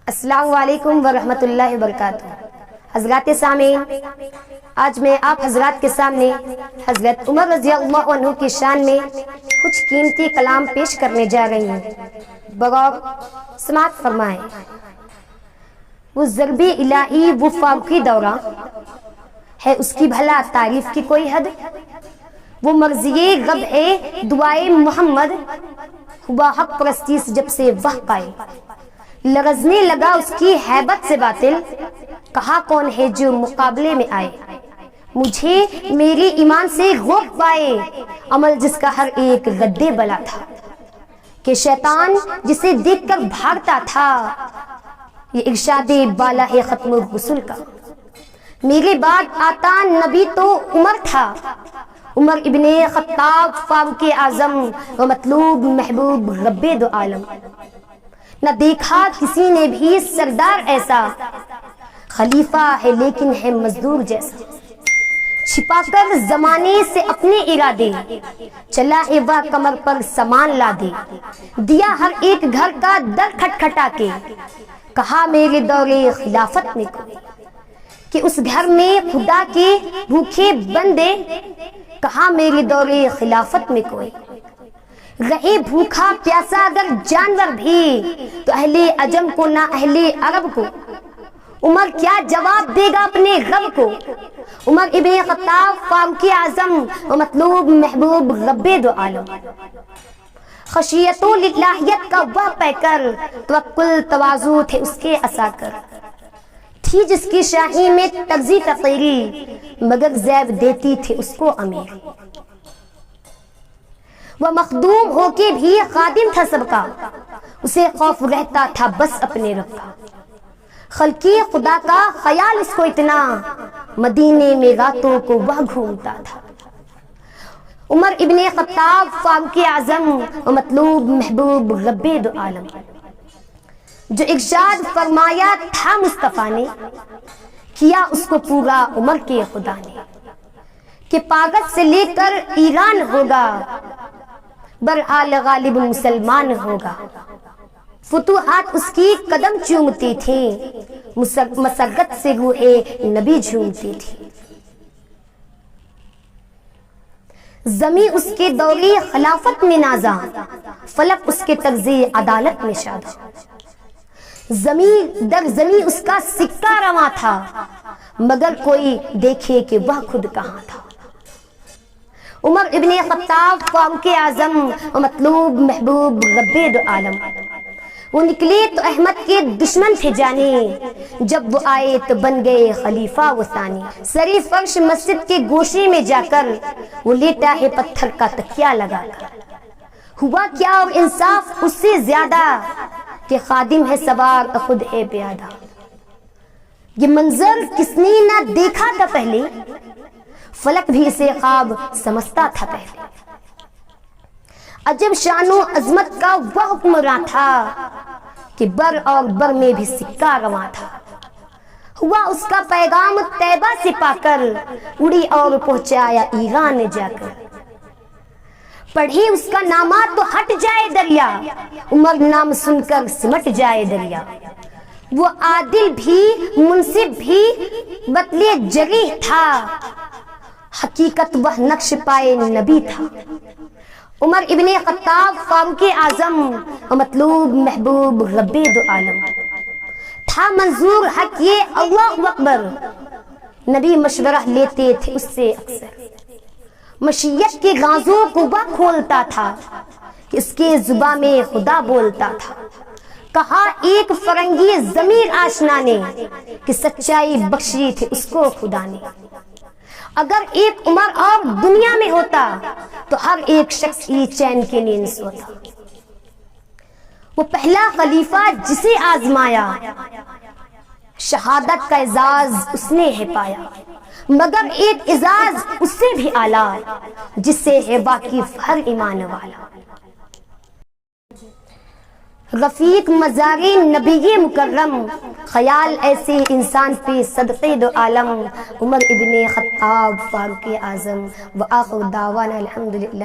السلام علیکم ورحمۃ اللہ وبرکاتہ۔ حضرات سامعین، آج میں آپ حضرات کے سامنے حضرت عمر رضی اللہ عنہ کی شان میں کچھ قیمتی کلام پیش کرنے جا رہی ہوں، بغور سماعت فرمائیں۔ وہ ضرب الہی، وہ فاروقی دورہ ہے، اس کی بھلا تعریف کی کوئی حد؟ وہ مرضی رب ہے، دعائے محمد، ہوا حق پرستی سے جب سے وہ پائے۔ لرزنے لگا اس کی ہیبت سے باطل، کہا کون ہے جو مقابلے میں آئے؟ مجھے میری ایمان سے روک پائے، عمل جس کا ہر ایک ردِ بلا تھا، کہ شیطان جسے دیکھ کر بھاگتا تھا۔ یہ ارشاد بالا ہے ختم الرسل کا، میرے بعد آتا نبی تو عمر تھا، عمر ابن خطاب فاروق اعظم و مطلوب محبوب رب دو عالم۔ نہ دیکھا کسی نے بھی سردار ایسا، خلیفہ ہے لیکن ہے مزدور جیسا۔ چھپا کر زمانے سے اپنے ارادے، چلا ہے وہ کمر پر سامان لا دے۔ دیا ہر ایک گھر کا در کھٹکھٹا کے، کہا میرے دور خلافت میں کوئی، کہ اس گھر میں خدا کے بھوکے بندے، کہا میرے دور خلافت میں کوئی۔ رہے بھوکا پیاسا اگر جانور بھی، تو اہل عجم کو نہ اہل عرب کو، عمر کیا جواب دے گا اپنے رب کو؟ عمر ابن خطاب فاروق اعظم و مطلوب محبوب رب دو عالم۔ خشیت و للہیت کا وہ پیکر، توکل تواضع تھے اس کے عساکر۔ تھی جس کی شاہی میں تغذی فقیری، مگر زیب دیتی تھے اس کو امیر۔ وہ مخدوم ہو کے بھی خادم تھا سب کا، اسے خوف رہتا تھا بس اپنے رب کا۔ خلقی خدا کا خیال اس کو اتنا، مدینے میں راتوں کو وہ گھومتا تھا۔ عمر ابن خطاب فاروق اعظم و مطلوب محبوب رب دو عالم، جو ارشاد فرمایا تھا مصطفیٰ نے، کیا اس کو پورا عمر کے خدا نے، کہ پاکت سے لے کر ایران ہوگا، برحال غالب مسلمان ہوگا۔ فتوحات اس کی قدم چومتی تھیں، مسرت سے روح نبی جھومتی تھی۔ زمیں اس کے دوری خلافت میں نازاں، فلک اس کے طرز عدالت میں شاداں۔ زمیں در زمیں اس کا سکہ رواں تھا، مگر کوئی دیکھے کہ وہ خود کہاں تھا۔ عمر ابن خطاب فاروق اعظم و مطلوب محبوب رب دو عالم، وہ نکلے تو احمد کے دشمن تھے جانے، جب وہ آئے تو بن گئے خلیفہ و ثانی۔ سری فرش مسجد کے گوشے میں جا کر، وہ لیٹا ہے پتھر کا تکیہ لگا کر۔ ہوا کیا اور انصاف اس سے زیادہ، کہ خادم ہے سوار خود ہے پیادہ۔ یہ منظر کس نے نہ دیکھا تھا پہلے، فلک بھی اسے خواب سمجھتا تھا پہلے۔ عجب شان و عظمت کا وہ حکمراں تھا، کہ بر اور بر میں بھی سکہ رواں تھا۔ ہوا اس کا پیغام طیبہ سے پا کر، اڑی اور پہنچایا ایران جا کر۔ پڑھی اس کا نامہ تو ہٹ جائے دریا، عمر نام سن کر سمٹ جائے دریا۔ وہ عادل بھی منصف بھی بطلِ جریح تھا، حقیقت وہ نقش پائے نبی تھا۔ عمر ابن خطاب فاروق اعظم و مطلوب محبوب رب دو عالم، تھا منظور حق یہ اللہ اکبر، نبی مشورہ لیتے تھے اس سے اکثر۔ مشیت کے غازوں کو وہ کھولتا تھا، کہ اس کے زباں میں خدا بولتا تھا۔ کہا ایک فرنگی ضمیر آشنا نے، کہ سچائی بخشی تھی اس کو خدا نے۔ اگر ایک عمر اور دنیا میں ہوتا، تو ہر ایک شخص ہی چین کی نیند سوتا۔ وہ پہلا خلیفہ جسے آزمایا، شہادت کا اعزاز اس نے ہے پایا، مگر ایک اعزاز اس سے بھی اعلیٰ، جس سے ہے واقف ہر ایمان والا۔ رفیق مزار نبی مکرم، خیال ایسے انسان پہ صدقے دو عالم۔ عمر ابن خطاب فاروق اعظم، وآخر دعوانا الحمدللہ۔